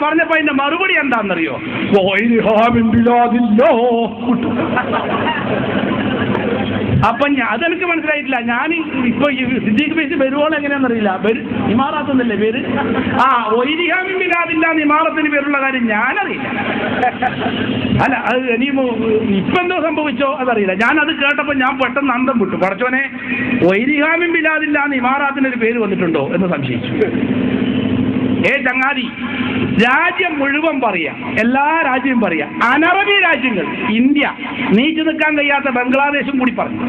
പറഞ്ഞപ്പോ അതിന്റെ മറുപടി എന്താണെന്നറിയോ? അപ്പൊ അതെനിക്ക് മനസ്സിലായിട്ടില്ല. ഞാൻ ഇപ്പൊ സിദ്ദീഖ് ബേസ് വരുവോളം എങ്ങനെയാണെന്നറിയില്ല. ഇമാറാത്തുന്നില്ലേ പേര്? ഒയ്രിഹാമിൻ ബിലാദില്ല ഇമാറത്തിന് പേരുള്ള കാര്യം ഞാനറിയില്ല. അല്ല, അത് ഇനി ഇപ്പൊ എന്തോ സംഭവിച്ചോ അതറിയില്ല. ഞാനത് കേട്ടപ്പോ ഞാൻ പെട്ടെന്ന് അന്തം വിട്ടു. പടച്ചോനെ, ഒയ്രിഹാമിൻ ബിലാദില്ല ഇമാറാത്തിനൊരു പേര് വന്നിട്ടുണ്ടോ എന്ന് സംശയിച്ചു. ചങ്ങാതി, രാജ്യം മുഴുവൻ പറയാ, എല്ലാ രാജ്യവും പറയാ, അനറബി രാജ്യങ്ങൾ, ഇന്ത്യ, നീച്ചു നിൽക്കാൻ കഴിയാത്ത ബംഗ്ലാദേശും കൂടി പറഞ്ഞു.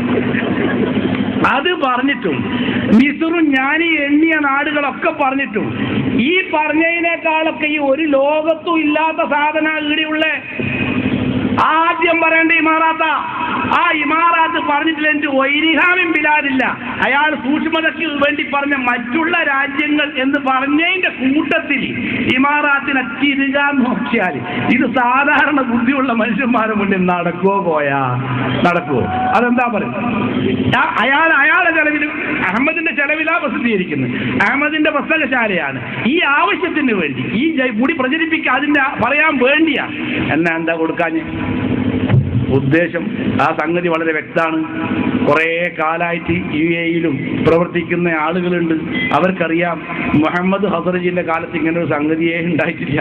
അത് പറഞ്ഞിട്ടും മിസ്റും ഞാനീ എണ്ണിയ നാടുകളൊക്കെ പറഞ്ഞിട്ടും ഈ പറഞ്ഞതിനേക്കാളൊക്കെ ഈ ഒരു ലോകത്തും ഇല്ലാത്ത സാധന ഇവിടെയുള്ള ആദ്യം പറയേണ്ട ഇമാറാത്ത. ആ ഇമാറാത്ത് പറഞ്ഞിട്ടില്ല എനിക്ക് വൈരിഹാമിൻ ബിലാദില്ല. അയാൾ സൂക്ഷ്മതയ്ക്ക് വേണ്ടി പറഞ്ഞ മറ്റുള്ള രാജ്യങ്ങൾ എന്ന് പറഞ്ഞതിന്റെ കൂട്ടത്തിൽ ഇമാറാത്തിനെ തിരുകാൻ നോക്കിയാൽ ഇത് സാധാരണ ബുദ്ധിയുള്ള മനുഷ്യന്മാരുടെ മുന്നിൽ നടക്കുമോ? നടക്കുമോ? അതെന്താ പറയുന്നത്? അയാളുടെ ചെലവിൽ, അഹമ്മദിന്റെ ചെലവിലാ പ്രസിദ്ധീകരിക്കുന്നത്. അഹമ്മദിന്റെ പുസ്തകശാലയാണ്. ഈ ആവശ്യത്തിന് വേണ്ടി, ഈ കൂടി പ്രചരിപ്പിക്കുക, അതിന്റെ പറയാൻ വേണ്ടിയാ. എന്താ കൊടുക്കാൻ ഉദ്ദേശം? ആ സംഗതി വളരെ വ്യക്തമാണ്. കുറേ കാലമായിട്ട് UAE-ലും പ്രവർത്തിക്കുന്ന ആളുകളുണ്ട്. അവർക്കറിയാം മുഹമ്മദ് ഹസറജിന്റെ കാലത്ത് ഇങ്ങനെ ഒരു സംഗതിയേ ഉണ്ടായിട്ടില്ല.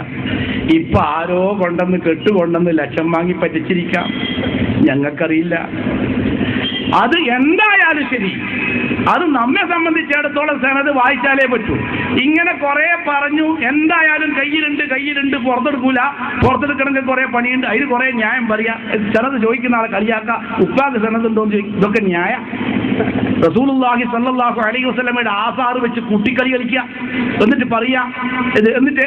ഇപ്പൊ ആരോ കെട്ടുകൊണ്ടെന്ന് ലക്ഷം വാങ്ങി പറ്റിച്ചിരിക്കാം, ഞങ്ങൾക്കറിയില്ല. അത് എന്തായാലും ശരി, അത് നമ്മെ സംബന്ധിച്ചിടത്തോളം സനത് വായിച്ചാലേ പറ്റൂ. ഇങ്ങനെ കുറെ പറഞ്ഞു, എന്തായാലും കയ്യിലുണ്ട് പുറത്തെടുക്കണമെങ്കിൽ കുറെ പണിയുണ്ട്, അതിന് കുറെ ന്യായം പറയാ. സനത് ചോദിക്കുന്ന ആളെ കളിയാക്ക, ഉപ്പാക്ക് സനത് ഉണ്ടോന്ന് ചോദിക്കും. ഇതൊക്കെ ന്യായ. റസൂലുള്ളാഹി സ്വല്ലല്ലാഹു അലൈഹി വസല്ലമയുടെ ആസാറ് വെച്ച് കുട്ടിക്കളി കളിക്കുക, എന്നിട്ട് പറയാ, എന്നിട്ട്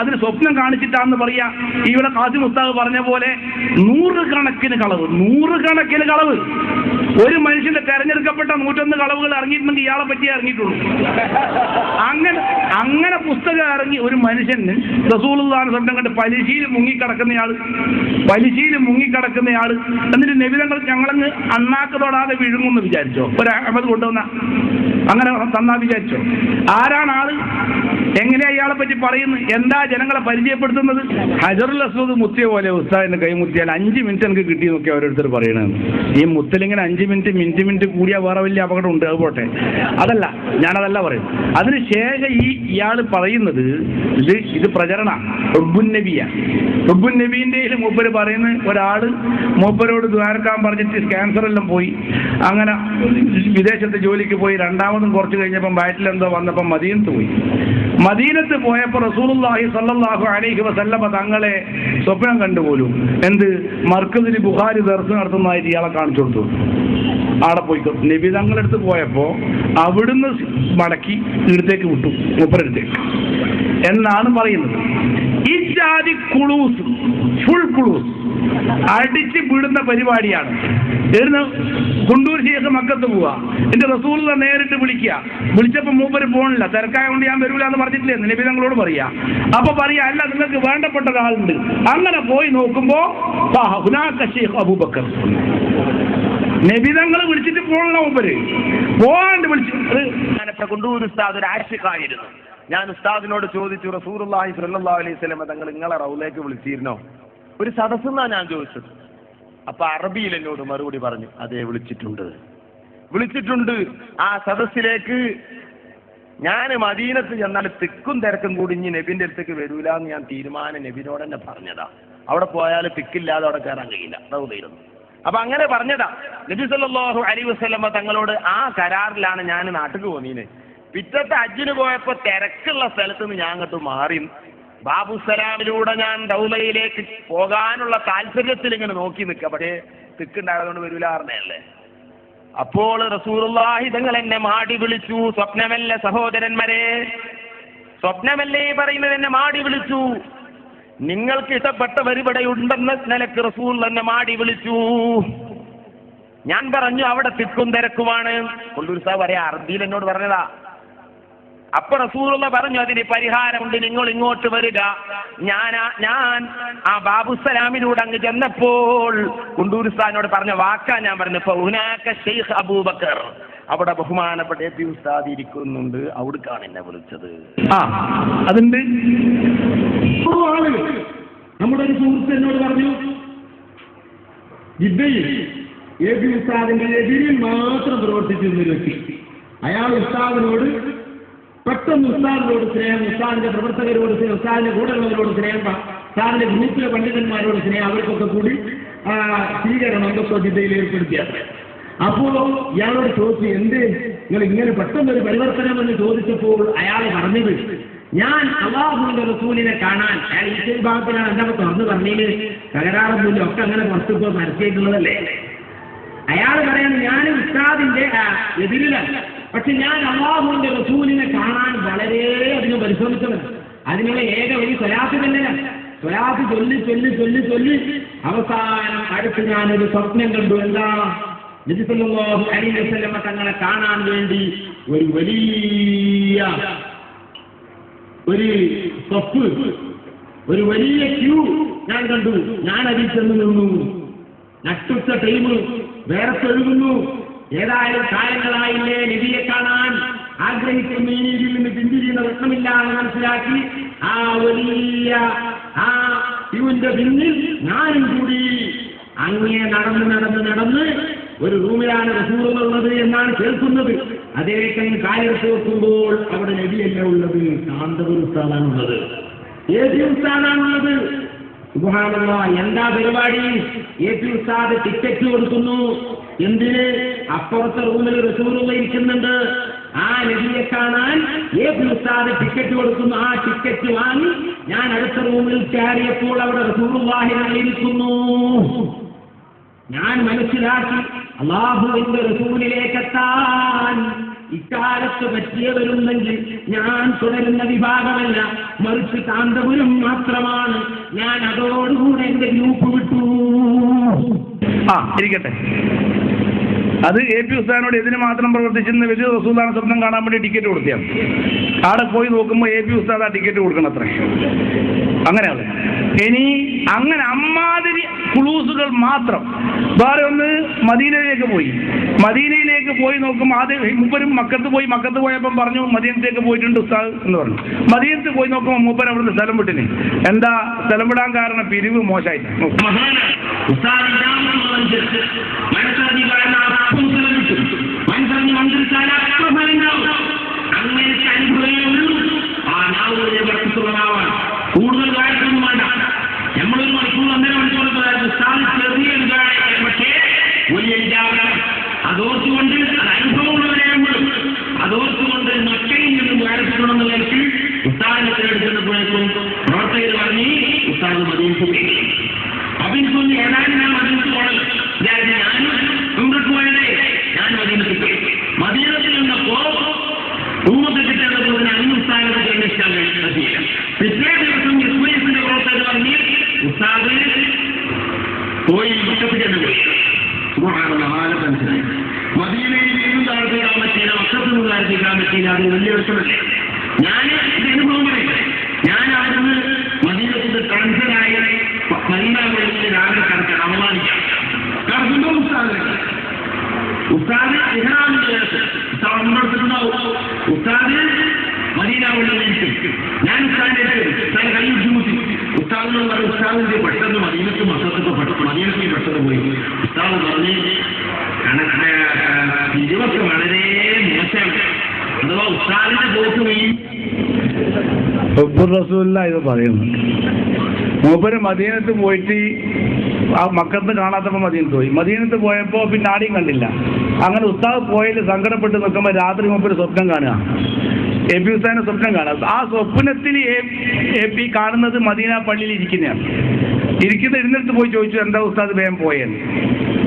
അതിന് സ്വപ്നം കാണിച്ചിട്ടാന്ന് പറയാ. ഇവിടെ ഖാസിം ഉസ്താദ് പറഞ്ഞ പോലെ നൂറുകണക്കിന് കളവ്. ഒരു മനുഷ്യന്റെ തെരഞ്ഞെടുക്കപ്പെട്ട 101 കളവുകൾ ഇറങ്ങിയിട്ടുണ്ടെങ്കിൽ ഇയാളെ പറ്റിയേ ഇറങ്ങിയിട്ടുള്ളൂ. അങ്ങനെ പുസ്തകം ഇറങ്ങി ഒരു മനുഷ്യന് റസൂലുള്ളാഹിന്റെ സ്വന്തം കണ്ട് പലിശയിൽ മുങ്ങിക്കിടക്കുന്നയാള് എന്നിട്ട് നബിതങ്ങൾ ഞങ്ങളങ്ങ് അണ്ണാക്ക് തൊടാതെ വിഴുങ്ങുമെന്ന് വിചാരിച്ചോ? ഒരു അഹമ്മദ് കൊണ്ടുവന്ന അങ്ങനെ തന്നാ വിചാരിച്ചോ? ആരാണ് ആള്? എങ്ങനെയാ ഇയാളെ പറ്റി പറയുന്നത്? എന്താ ജനങ്ങളെ പരിചയപ്പെടുത്തുന്നത്? ഹജറുൽ അസ്വദ് മുത്തിയ പോലെ ഉസ്താദിന്റെ കൈ മുത്തിയാൽ 5 മിനിറ്റ് എനിക്ക് കിട്ടി നോക്കി ഓരോരുത്തർ പറയണത്. ഈ മുത്തലിങ്ങനെ 5 മിനിറ്റ് കൂടിയാ വേറെ വലിയ അപകടം ഉണ്ട്. അത് പോട്ടെ, അതല്ല, ഞാനതല്ല പറയും. അതിനുശേഷം ഇയാൾ പറയുന്നത് ഇത് പ്രചരണ ഹുബ്ബുൻ നബിന്റെ മൂപ്പര് പറയുന്ന ഒരാള് മൂപ്പരോട് ദ്വാരക്കാൻ പറഞ്ഞിട്ട് ക്യാൻസർ എല്ലാം പോയി, അങ്ങനെ വിദേശത്ത് ജോലിക്ക് പോയി. രണ്ടാമതും കുറച്ച് കഴിഞ്ഞപ്പം വയറ്റിലെന്തോ വന്നപ്പം മദീനത്ത് പോയപ്പോൾ റസൂലുള്ളാഹി സ്വല്ലല്ലാഹു അലൈഹി വസല്ലമ തങ്ങളെ സ്വപ്നം കണ്ടുപോലും. എന്ത്? മർക്കസിൽ ബുഖാരി ദർസ് നടത്തുന്നതായിട്ട് ഇയാളെ കാണിച്ചു കൊടുത്തു. അവിടെ പോയി നബി തങ്ങളടുത്ത് പോയപ്പോൾ അവിടുന്ന് മടക്കി ഇടത്തേക്ക് വിട്ടു, മൂപ്പരടുത്തേക്ക് എന്നാണ് പറയുന്നത്. ഈ ജാതി ഫുൾ കുളൂസ് അടിച്ച് വിടുന്ന പരിപാടിയാണ്. കുണ്ടൂർ ശേഖ മക്കത്ത് പോവാ, എന്റെ റസൂലിനെ നേരിട്ട് വിളിച്ചപ്പോ മൂപ്പര് പോണില്ല, തിരക്കായതുകൊണ്ട് ഞാൻ വരൂല എന്ന് പറഞ്ഞിട്ടില്ലേ നബി തങ്ങളോട് പറയാ. അപ്പൊ പറയാ, അല്ല നിങ്ങൾക്ക് വേണ്ടപ്പെട്ട ഒരാളുണ്ട്. അങ്ങനെ പോയി നോക്കുമ്പോ അബൂബക്കർ. നബിതങ്ങൾ വിളിച്ചിട്ട് പോകണ മൂപ്പര് പോകാണ്ട് വിളിച്ചു. കൊണ്ടൂർ ഉസ്താദ് ഒരു ആശിഖായിരുന്നു. ഞാൻ ഉസ്താദിനോട് ചോദിച്ചു, റസൂലുള്ളാഹി സ്വല്ലല്ലാഹു അലൈഹി വസല്ലം തങ്ങൾ നിങ്ങളെ റൗലേക്ക് വിളിച്ചിരുന്നോ? ഒരു സദസ്സെന്നാ ഞാൻ ചോദിച്ചത്. അപ്പൊ അറബിയിൽ എന്നോട് മറുപടി പറഞ്ഞു, അതെ വിളിച്ചിട്ടുണ്ട്. ആ സദസ്സിലേക്ക് ഞാൻ മദീനത്ത് ചെന്നാൽ തിക്കും തിരക്കും കൂടി ഇനി നബിന്റെ അടുത്തേക്ക് വരൂല എന്ന് ഞാൻ തീരുമാനം നബിനോട് തന്നെ പറഞ്ഞതാ. അവിടെ പോയാൽ തിക്കില്ലാതെ അവിടെ കയറാൻ കഴിയില്ല, റൗദയിലൊന്നും. അപ്പൊ അങ്ങനെ പറഞ്ഞതാ. നബി സല്ലല്ലാഹു അലൈഹി വസല്ലം തങ്ങളോട് ആ കരാറിലാണ് ഞാൻ നാട്ടിൽ പോന്നീന്. പിറ്റത്തെ ഹജ്ജിന് പോയപ്പോ തിരക്കുള്ള സ്ഥലത്ത് നിന്ന് ഞാൻ അങ്ങോട്ട് മാറി ബാബുസലാമിലൂടെ ഞാൻ റൗദയിലേക്ക് പോകാനുള്ള താല്പര്യത്തിൽ ഇങ്ങനെ നോക്കി നിൽക്കുക. പക്ഷേ തിക്കുണ്ടായതുകൊണ്ട് വരൂല പറഞ്ഞല്ലേ. അപ്പോൾ റസൂലുള്ളാഹി തങ്ങൾ എന്നെ മാടി വിളിച്ചു. സ്വപ്നമല്ല സഹോദരന്മാരെ, സ്വപ്നമല്ലേ പറയുന്നത്, എന്നെ മാടി വിളിച്ചു. നിങ്ങൾക്ക് ഇഷ്ടപ്പെട്ടവർ ഇവിടെ ഉണ്ടെന്ന നിലക്ക് റസൂൽ എന്നെ മാടി വിളിച്ചു. ഞാൻ പറഞ്ഞു അവിടെ തിക്കും തിരക്കുമാണ്. കൊണ്ടൂർ സാഹ് പറയാ, അറബിയിൽ എന്നോട് പറഞ്ഞതാ. അപ്പൊ റസൂലുള്ള പറഞ്ഞു അതിന് പരിഹാരമുണ്ട്, നിങ്ങൾ ഇങ്ങോട്ട് വരിക. ഞാൻ ആ ബാബുസലാമിനോട് അങ്ങ് ചെന്നപ്പോൾ കുണ്ടൂർ ഉസ്താദിനോട് പറഞ്ഞ വാക്കാ ഞാൻ പറഞ്ഞു, ഫൗനാക ശൈഖ് അബൂബക്കർ, അവിടെ ബഹുമാനപ്പെട്ട എ പി ഉസ്താദ് ഇരിക്കുന്നുണ്ട്, അവിടേക്കാണ് എന്നെ വിളിച്ചത്. അതുണ്ട്. നമ്മുടെ ഒരു സുഹൃത്ത് എന്നോട് പറഞ്ഞു, ജിദ്ദയിൽ എ പി ഉസ്താദിന്റെ എതിരിൽ മാത്രം പ്രവർത്തിച്ചിരുന്ന ഒരു വ്യക്തി. അയാൾ ഉസ്താദിനോട് പെട്ടെന്ന് ഉസ്താദിനോട് സ്നേഹം, ഉസ്താദിന്റെ പ്രവർത്തകരോട് സ്നേഹം, ഉസ്താദിന്റെ കൂടെയുള്ളവരോട് സ്നേഹം, ഉസ്താദിന്റെ ഗ്രൂപ്പിലെ പണ്ഡിതന്മാരോട് സ്നേഹം, അവർക്കൊക്കെ കൂടി സ്വീകരണം എന്തൊക്കെ ജിദ്ദയിൽ ഏർപ്പെടുത്തിയത്. അപ്പോ ഇയാളോട് ചോദിച്ചു, എന്ത് നിങ്ങൾ ഇങ്ങനെ പെട്ടെന്നൊരു പരിവർത്തനം എന്ന് ചോദിച്ചപ്പോൾ അയാൾ പറഞ്ഞത്, ഞാൻ അല്ലാഹുവിന്റെ റസൂലിനെ കാണാൻ, അയാൾ ഈ ഭാഗത്തിലാണ് എന്താ തുറന്നു പറഞ്ഞതിന് തകരാറൊന്നുമില്ല, ഒക്കെ അങ്ങനെ പുറത്ത് ഇപ്പോൾ മനസ്സിലായിട്ടുള്ളതല്ലേ. അയാൾ പറയാൻ ഞാൻ ഉസ്താദിന്റെ എതിരിലല്ല, പക്ഷെ ഞാൻ അല്ലാഹുവിന്റെ റസൂലിനെ കാണാൻ വളരെയധികം പരിശ്രമിച്ചത്. അതിനുള്ള ഏക വഴി സ്വലാത്ത് തന്നെയാണ്. സ്വലാത്ത് ചൊല്ലി ചൊല്ലി ചൊല്ലി ചൊല്ലി അവസാനം അടുത്ത് ഞാനൊരു സ്വപ്നം കണ്ടു. എന്താ? നബി സല്ലല്ലാഹു അലൈഹി വസല്ലം തങ്ങളെ കാണാൻ വേണ്ടി ഒരു വലിയ സ്വപ്പ്, ഒരു വലിയ ക്യൂ ഞാൻ കണ്ടു. ഞാൻ അതിൽ ചെന്ന് നിന്നു. നട്ടുച്ച ടൈം, വേറെ ഒഴുകുന്നു. ഏതായാലും കാലങ്ങളായില്ലേ നബിയെ കാണാൻ ആഗ്രഹിക്കുന്ന ഈ രീതിയിൽ നിന്ന് പിന്തിരിയുന്ന പ്രശ്നമില്ല എന്ന് മനസ്സിലാക്കി ആ വലിയ ആ ക്യൂവിന്റെ പിന്നിൽ ഞാനും കൂടി അങ്ങേ നടന്ന് നടന്ന് നടന്ന് ഒരു റൂമിലാണ് റസൂലുള്ളത് എന്നാണ് കേൾക്കുന്നത്. അതിലേക്കും കാലെടുത്ത് വെക്കുമ്പോൾ അവിടെ നബിയല്ല ഉള്ളത്, കാന്തപുര ഉസ്താദാണുള്ളത്, എ പി ഉസ്താദാണുള്ളത്. സുബ്ഹാനല്ലാഹ്, എന്താ പരിപാടി? എ പി ഉസ്താദ് ടിക്കറ്റ് കൊടുക്കുന്നു. എന്തിന്? അപ്പുറത്തെ റൂമിൽ റസൂലുള്ള ഇരിക്കുന്നുണ്ട്, ആ നബിയെ കാണാൻ എ പി ഉസ്താദ് ടിക്കറ്റ് കൊടുക്കുന്നു. ആ ടിക്കറ്റ് വാങ്ങി ഞാൻ അടുത്ത റൂമിൽ കയറിയപ്പോൾ അവിടെ റസൂലുള്ളാഹി ഇരിക്കുന്നു. ഞാൻ മനസ്സിലാക്കി, അല്ലാഹുവിന്റെ റസൂലിലേക്കെത്താൻ ഇക്കാലത്ത് പറ്റിയവരുണ്ടെങ്കിൽ ഞാൻ തുടരുന്ന വിഭാഗമല്ല, മറിച്ച് കാന്തപുരം മാത്രമാണ്. ഞാൻ അതോടുകൂടെ എന്റെ ഗ്രൂപ്പ് വിട്ടു. ഇരിക്കട്ടെ. അത് എ പി ഉസ്താദിനോട് എതിന് മാത്രം പ്രവർത്തിച്ചിരുന്ന വലിയ റസൂലാണ് സ്വപ്നം കാണാൻ വേണ്ടി ടിക്കറ്റ് കൊടുത്തിയാണ്. അവിടെ പോയി നോക്കുമ്പോൾ എ പി ഉസ്താദ് ആ ടിക്കറ്റ് കൊടുക്കണം അത്ര. അങ്ങനെയാണ്. ഇനി അങ്ങനെ അമ്മാതിരി കുളൂസുകൾ മാത്രം. വേറെ ഒന്ന്, മദീനയിലേക്ക് പോയി നോക്കുമ്പോൾ ആദ്യം മൂപ്പരും മക്കത്ത് പോയപ്പം പറഞ്ഞു മദീനത്തേക്ക് പോയിട്ടുണ്ട് ഉസ്താദ് എന്ന് പറഞ്ഞു. മദീനത്ത് പോയി നോക്കുമ്പോൾ മൂപ്പൻ അവിടുന്ന് സ്ഥലം വിട്ടിന്. എന്താ സ്ഥലം വിടാൻ കാരണം? പിരിവ് മോശമായിട്ട്. അങ്ങനത്തെ അനുഭവമേ ഉള്ളൂ. ആ നാവുകളെ വർദ്ധിച്ചുള്ളതാവാൻ കൂടുതൽ കാര്യമൊന്നും വേണ്ട. നമ്മളൊരു മണിക്കൂർ 1.5 മണിക്കൂർ ചെറിയൊരു കാര്യം, പക്ഷേ വലിയ വിചാരം അതോർത്തുകൊണ്ട്, അത് അനുഭവമുള്ളവരെ അതോർത്തുകൊണ്ട് മക്കയിൽ നിന്നും വേർപ്പെടണമെന്ന് വിചാരിച്ച് ഉസ്താദിനെ തിരഞ്ഞെടുക്കുന്നപ്പോഴേക്കും പ്രവർത്തകർ പറഞ്ഞ് ഉസ്താദ് മദീനത്ത് പോയി. അഭിനന്ദി ഏതായാലും ഞാൻ മദീനത്ത് പോകണം. ഞാനും ഉംറക്ക് പോയതേ, ഞാൻ മദീനത്ത് പോയി. മദീനത്തിൽ നിന്നപ്പോ ഉമ്മത്ത് കിട്ടേണ്ടപ്പോൾ അന്ന് ഉസ്താദിനെ അന്വേഷിക്കാൻ കഴിയില്ല. പിറ്റേ ദിവസം ഇസ്മീസിന്റെ പ്രവർത്തകർ പറഞ്ഞ് ഉസ്താദ് പോയി മക്കത്ത് തന്നെ പോയി. മനസ്സിലായി. മദീനയിൽ നിന്നും താഴ്ത്തിയിടാൻ പറ്റിയില്ല, മക്കത്ത് നിന്ന് താഴ്ത്തിയിടാൻ പറ്റിയില്ല. അത് വലിയ വിഷമല്ലേ. ഞാൻ ഇത് അനുഭവം പറയില്ല. ഞാൻ അവിടുന്ന് മദീനത്തിന്റെ ട്രാൻസ്ഫറായി മദീനാപള്ളിയിൽ രാവിലെ കടക്കണം, അവമാനിക്കാം. കടക്കുമ്പോൾ ഉസ്താദ് ഇഹ്റാമിന്റെ ശേഷം ഉസ്താദ് ഉണ്ടെടുത്തിട്ടുണ്ടാവും. ഉസ്താദ് മദീനാപള്ളിയിലിരിക്കും. ഞാൻ ഉസ്താദിന്റെ ഉസ്താദ് കൈ ബുദ്ധിമുട്ടി. ഉസ്താദിനോട് പറയും, ഉസ്താദിന്റെ പെട്ടെന്ന് മദീനത്ത് മക്കത്തൊക്കെ മദീനത്തിൽ പെട്ടെന്ന് പോയി. ഉസ്താദ് പറഞ്ഞ് പിരിവൊക്കെ വളരെ മോശമാണ്. അഥവാ ഉസ്താദിന്റെ പോക്ക് പോയി. ഇത് പറയുന്നു. മൂപ്പര് മദീനത്ത് പോയിട്ട് ആ മക്കത്ത് കാണാത്തപ്പോൾ മദീനത്ത് പോയപ്പോൾ പിന്നെ ആടെയും കണ്ടില്ല. അങ്ങനെ ഉസ്താദ് പോയതിൽ സങ്കടപ്പെട്ട് നിൽക്കുമ്പോൾ രാത്രി മൂപ്പര് സ്വപ്നം കാണുക, എ പി ഉസ്താദിന്റെ സ്വപ്നം കാണുക. ആ സ്വപ്നത്തിൽ എ പി കാണുന്നത് മദീന പള്ളിയിൽ ഇരുന്നിട്ട് പോയി ചോദിച്ചു, എന്താ ഉസ്താദ് വേഗം പോയെന്ന്.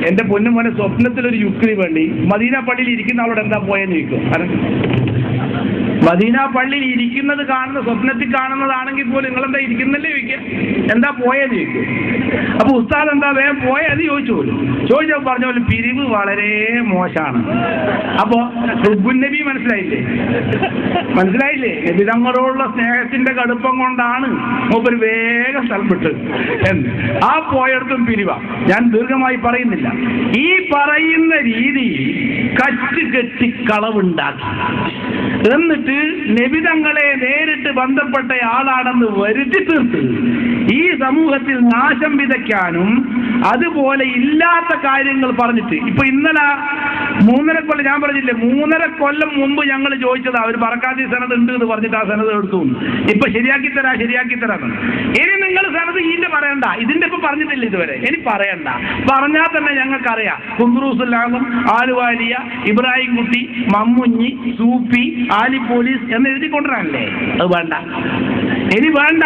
എന്റെ പൊന്നു മോനെ, സ്വപ്നത്തിലൊരു യുക്തി വേണ്ടി മദീന പള്ളിയിൽ ഇരിക്കുന്ന ആളോട് എന്താ പോയെന്ന് ചോദിക്കും. മദീന പള്ളിയിൽ ഇരിക്കുന്നത് കാണുന്ന സ്വപ്നത്തിൽ കാണുന്നതാണെങ്കിൽ പോലും നിങ്ങളെന്താ ഇരിക്കുന്നല്ലേ ചോദിക്കുക, എന്താ പോയെന്ന് ചോദിക്കും. അപ്പൊ ഉസ്താദ് എന്താ വേഗം പോയെന്ന് ചോദിച്ചു പോലും. ചോദിച്ചപ്പോൾ പറഞ്ഞ പോലെ പിരിവ് വളരെ മോശമാണ്. അപ്പോ റുബുൻ നബി മനസ്സിലായില്ലേ? നബി തങ്ങളോടുള്ള സ്നേഹത്തിന്റെ കടുപ്പം കൊണ്ടാണ് മൂപ്പര് വേഗം സ്ഥലം വിട്ടത് എന്ന്. ആ പോയടത്തും പിരിവ. ഞാൻ ദീർഘമായി പറയുന്നില്ല. ഈ പറയുന്ന രീതിയിൽ കെട്ടി കളവുണ്ടാക്കി എന്നിട്ട് നബിതങ്ങളെ നേരിട്ട് ബന്ധപ്പെട്ട ആളാണെന്ന് വരുത്തി തീർത്ത് ഈ സമൂഹത്തിൽ നാശം വിതയ്ക്കാനും അതുപോലെ ഇല്ലാത്ത കാര്യങ്ങൾ പറഞ്ഞിട്ട് ഇപ്പൊ ഇന്നലെ 3.5 കൊല്ലം ഞാൻ പറഞ്ഞില്ലേ, 3.5 കൊല്ലം മുമ്പ് ഞങ്ങൾ ചോദിച്ചതാ ഒരു ബറക്കാത്തി സനത് ഉണ്ട് എന്ന് പറഞ്ഞിട്ട് ആ സനത് എടുത്തു. ഇപ്പൊ ശരിയാക്കി തരാം. ഇനി നിങ്ങൾ സനത് ഇതിന്റെ പറയണ്ട, ഇതിന്റെ ഇപ്പൊ പറഞ്ഞിട്ടില്ല ഇതുവരെ, ഇനി പറയണ്ട. പറഞ്ഞാൽ തന്നെ ഞങ്ങൾക്കറിയാം കുന്ദറൂസുല്ലാഹും ആലുവാലിയ ഇബ്രാഹിം കുട്ടി മമ്മുഞ്ഞി സൂപ്പി ആലി പോലീസ് എന്ന് എഴുതി കൊണ്ടുവരാനല്ലേ. അത് വേണ്ട, ഇനി വേണ്ട.